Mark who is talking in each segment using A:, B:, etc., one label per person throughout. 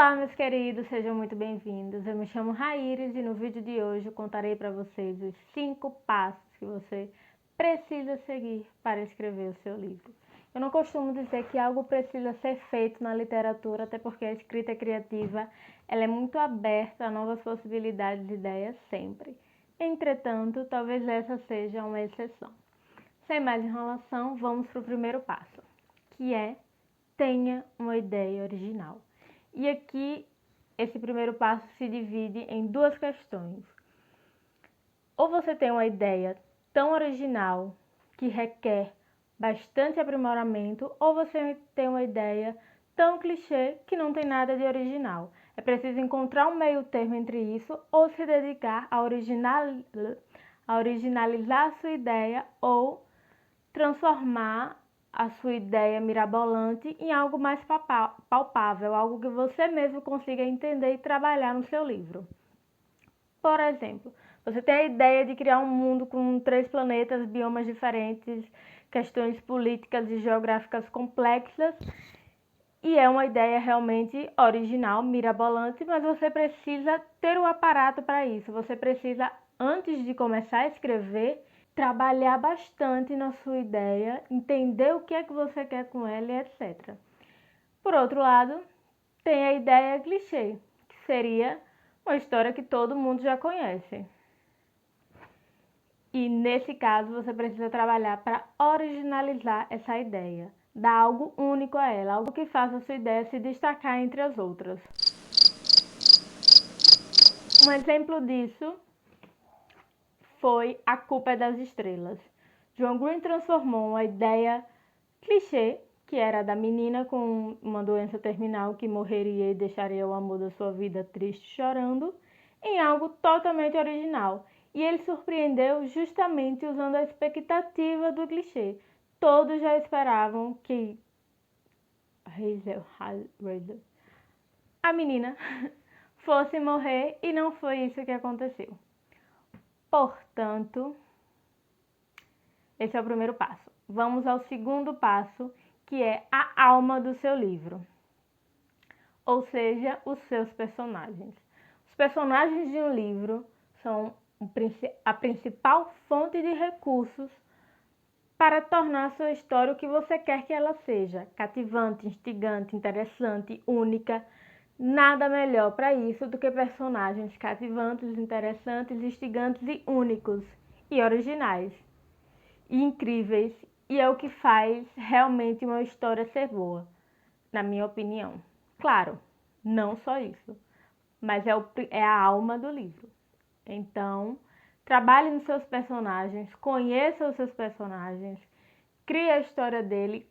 A: Olá, meus queridos, sejam muito bem-vindos. Eu me chamo Raíris e no vídeo de hoje eu contarei para vocês os 5 passos que você precisa seguir para escrever o seu livro. Eu não costumo dizer que algo precisa ser feito na literatura, até porque a escrita criativa ela é muito aberta a novas possibilidades e ideias sempre. Entretanto, talvez essa seja uma exceção. Sem mais enrolação, vamos para o primeiro passo, que é tenha uma ideia original. E aqui, esse primeiro passo se divide em duas questões. Ou você tem uma ideia tão original que requer bastante aprimoramento, ou você tem uma ideia tão clichê que não tem nada de original. É preciso encontrar um meio termo entre isso, ou se dedicar a originalizar a sua ideia, ou transformar a sua ideia mirabolante em algo mais palpável, algo que você mesmo consiga entender e trabalhar no seu livro. Por exemplo, você tem a ideia de criar um mundo com 3 planetas, biomas diferentes, questões políticas e geográficas complexas, e é uma ideia realmente original, mirabolante, mas você precisa ter o aparato para isso. Você precisa, antes de começar a escrever, trabalhar bastante na sua ideia, entender o que é que você quer com ela e etc. Por outro lado, tem a ideia clichê, que seria uma história que todo mundo já conhece. E nesse caso, você precisa trabalhar para originalizar essa ideia, dar algo único a ela, algo que faça a sua ideia se destacar entre as outras. Um exemplo disso foi A Culpa é das Estrelas. John Green transformou uma ideia clichê, que era da menina com uma doença terminal que morreria e deixaria o amor da sua vida triste chorando, em algo totalmente original. E ele surpreendeu justamente usando a expectativa do clichê. Todos já esperavam que a menina fosse morrer e não foi isso que aconteceu. Portanto, esse é o primeiro passo. Vamos ao segundo passo, que é a alma do seu livro, ou seja, os seus personagens. Os personagens de um livro são a principal fonte de recursos para tornar a sua história o que você quer que ela seja: cativante, instigante, interessante, única. Nada melhor para isso do que personagens cativantes, interessantes, instigantes e únicos, e originais, e incríveis, e é o que faz realmente uma história ser boa, na minha opinião. Claro, não só isso, mas é a alma do livro. Então, trabalhe nos seus personagens, conheça os seus personagens, crie a história dele,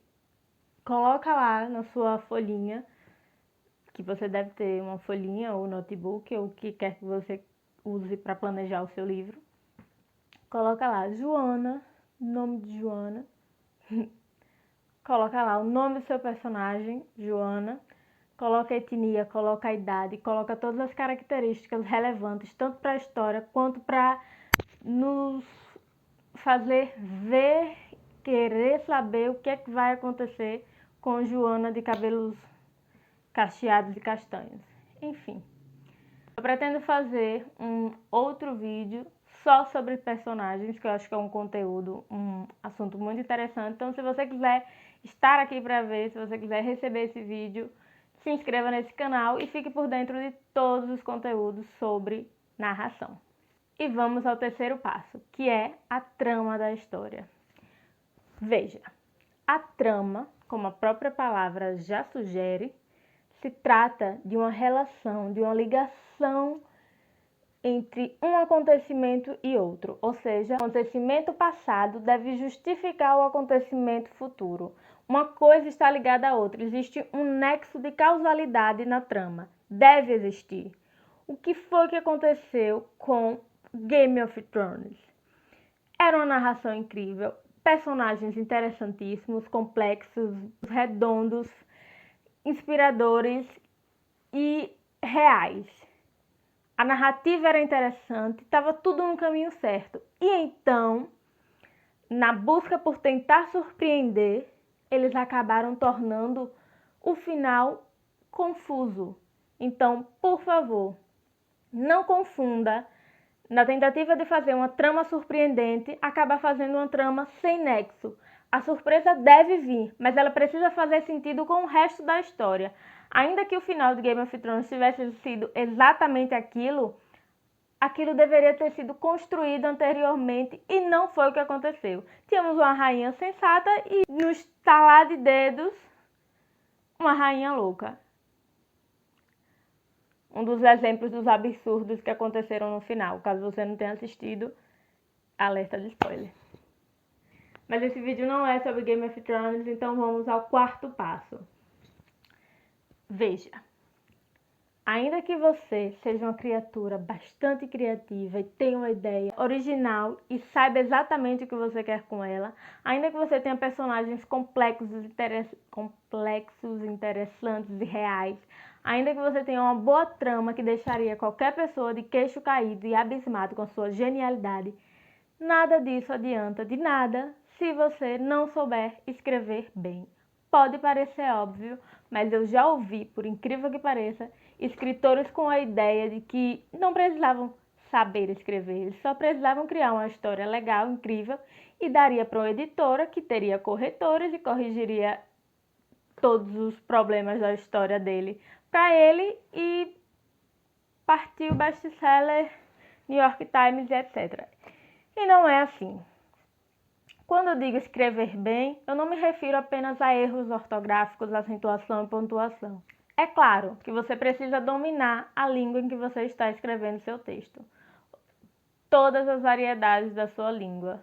A: coloca lá na sua folhinha, que você deve ter uma folhinha ou notebook, ou o que quer que você use para planejar o seu livro. Coloca lá Joana, nome de Joana. Coloca lá o nome do seu personagem, Joana. Coloca a etnia, coloca a idade, coloca todas as características relevantes, tanto para a história quanto para nos fazer ver, querer saber o que é que vai acontecer com Joana de cabelos cacheados e castanhos. Enfim, eu pretendo fazer um outro vídeo só sobre personagens, que eu acho que é um conteúdo, um assunto muito interessante. Então, se você quiser estar aqui para ver, se você quiser receber esse vídeo, se inscreva nesse canal e fique por dentro de todos os conteúdos sobre narração. E vamos ao terceiro passo, que é a trama da história. Veja, a trama, como a própria palavra já sugere, se trata de uma relação, de uma ligação entre um acontecimento e outro, ou seja, o acontecimento passado deve justificar o acontecimento futuro. Uma coisa está ligada à outra, existe um nexo de causalidade na trama, deve existir. O que foi que aconteceu com Game of Thrones? Era uma narração incrível, personagens interessantíssimos, complexos, redondos, inspiradores e reais. A narrativa era interessante, estava tudo no caminho certo. E então, na busca por tentar surpreender, eles acabaram tornando o final confuso. Então, por favor, não confunda, na tentativa de fazer uma trama surpreendente, acabar fazendo uma trama sem nexo. A surpresa deve vir, mas ela precisa fazer sentido com o resto da história. Ainda que o final de Game of Thrones tivesse sido exatamente aquilo, aquilo deveria ter sido construído anteriormente e não foi o que aconteceu. Tínhamos uma rainha sensata e, no estalar de dedos, uma rainha louca. Um dos exemplos dos absurdos que aconteceram no final. Caso você não tenha assistido, alerta de spoiler. Mas esse vídeo não é sobre Game of Thrones, então vamos ao quarto passo. Veja, ainda que você seja uma criatura bastante criativa e tenha uma ideia original e saiba exatamente o que você quer com ela, ainda que você tenha personagens complexos, interessantes e reais, ainda que você tenha uma boa trama que deixaria qualquer pessoa de queixo caído e abismado com sua genialidade, nada disso adianta de nada se você não souber escrever bem. Pode parecer óbvio, mas eu já ouvi, por incrível que pareça, escritores com a ideia de que não precisavam saber escrever, eles só precisavam criar uma história legal, incrível, e daria para uma editora que teria corretores e corrigiria todos os problemas da história dele para ele e partiu best-seller, New York Times, etc. E não é assim. Quando eu digo escrever bem, eu não me refiro apenas a erros ortográficos, acentuação e pontuação. É claro que você precisa dominar a língua em que você está escrevendo seu texto. Todas as variedades da sua língua.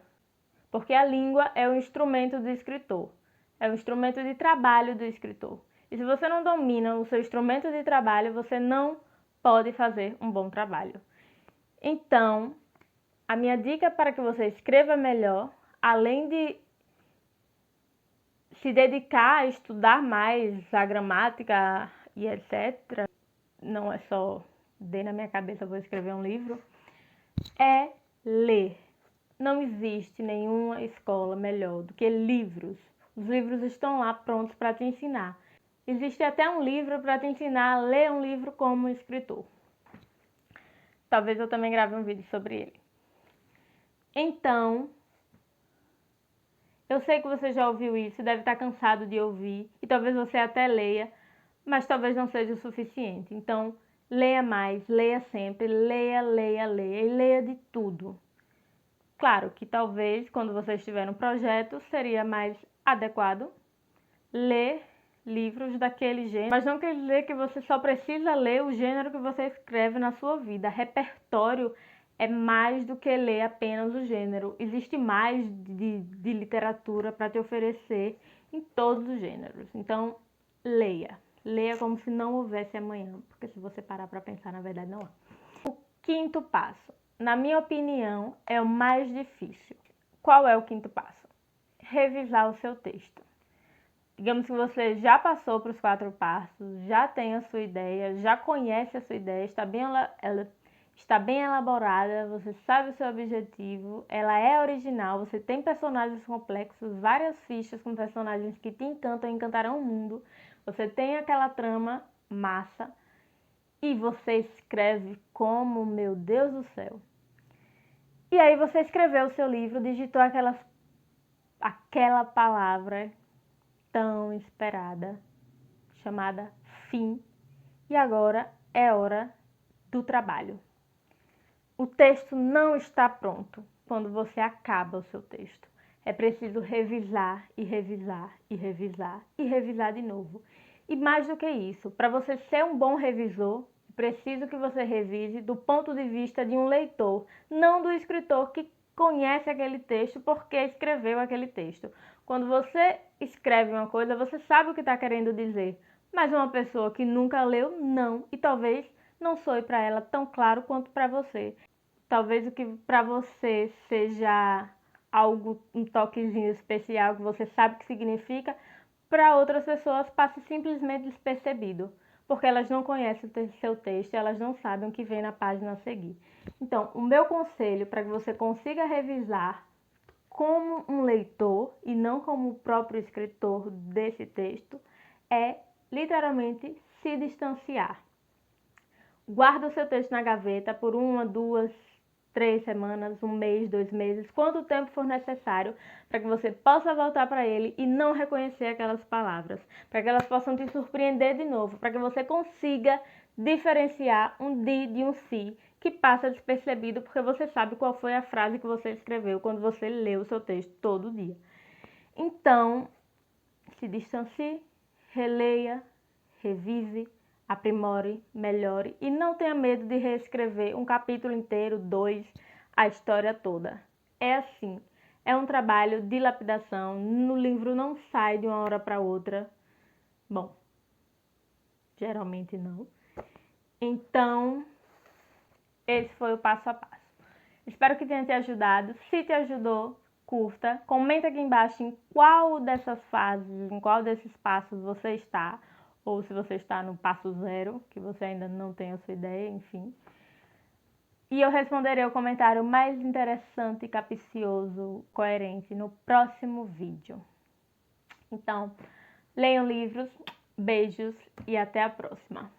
A: Porque a língua é o instrumento do escritor. É o instrumento de trabalho do escritor. E se você não domina o seu instrumento de trabalho, você não pode fazer um bom trabalho. Então, a minha dica para que você escreva melhor, além de se dedicar a estudar mais a gramática e etc., não é só dei na minha cabeça, vou escrever um livro, é ler. Não existe nenhuma escola melhor do que livros. Os livros estão lá prontos para te ensinar. Existe até um livro para te ensinar a ler um livro como escritor. Talvez eu também grave um vídeo sobre ele. Então, eu sei que você já ouviu isso, deve estar cansado de ouvir, e talvez você até leia, mas talvez não seja o suficiente. Então, leia mais, leia sempre, leia, leia, leia, e leia de tudo. Claro que talvez, quando você estiver no projeto, seria mais adequado ler livros daquele gênero, mas não quer dizer que você só precisa ler o gênero que você escreve na sua vida. Repertório é mais do que ler apenas o gênero. Existe mais de literatura para te oferecer em todos os gêneros. Então, leia. Leia como se não houvesse amanhã, porque se você parar para pensar, na verdade não há. O quinto passo, na minha opinião, é o mais difícil. Qual é o quinto passo? Revisar o seu texto. Digamos que você já passou para os 4 passos, já tem a sua ideia, já conhece a sua ideia, ela está bem elaborada, você sabe o seu objetivo, ela é original, você tem personagens complexos, várias fichas com personagens que te encantam e encantarão o mundo, você tem aquela trama massa e você escreve como, meu Deus do céu. E aí você escreveu o seu livro, digitou aquela palavra tão esperada, chamada fim, e agora é hora do trabalho. O texto não está pronto quando você acaba o seu texto. É preciso revisar e revisar e revisar e revisar de novo. E mais do que isso, para você ser um bom revisor, é preciso que você revise do ponto de vista de um leitor, não do escritor que conhece aquele texto porque escreveu aquele texto. Quando você escreve uma coisa, você sabe o que está querendo dizer, mas uma pessoa que nunca leu, não, e talvez não soe para ela tão claro quanto para você. Talvez o que para você seja algo, um toquezinho especial que você sabe o que significa, para outras pessoas passe simplesmente despercebido, porque elas não conhecem o seu texto, elas não sabem o que vem na página a seguir. Então, o meu conselho para que você consiga revisar como um leitor e não como o próprio escritor desse texto é literalmente se distanciar. guarda o seu texto na gaveta por 1, 2, 3 semanas, 1 mês, 2 meses, quanto tempo for necessário para que você possa voltar para ele e não reconhecer aquelas palavras, para que elas possam te surpreender de novo, para que você consiga diferenciar um de um si que passa despercebido porque você sabe qual foi a frase que você escreveu quando você leu o seu texto todo dia. Então, se distancie, releia, revise, aprimore, melhore e não tenha medo de reescrever um capítulo inteiro, 2, a história toda. É assim, é um trabalho de lapidação, no livro não sai de uma hora para outra. Bom, geralmente não. Então, esse foi o passo a passo. Espero que tenha te ajudado. Se te ajudou, curta. Comenta aqui embaixo em qual dessas fases, em qual desses passos você está. Ou se você está no passo 0, que você ainda não tem a sua ideia, enfim. E eu responderei o comentário mais interessante, capcioso, coerente no próximo vídeo. Então, leiam livros, beijos e até a próxima.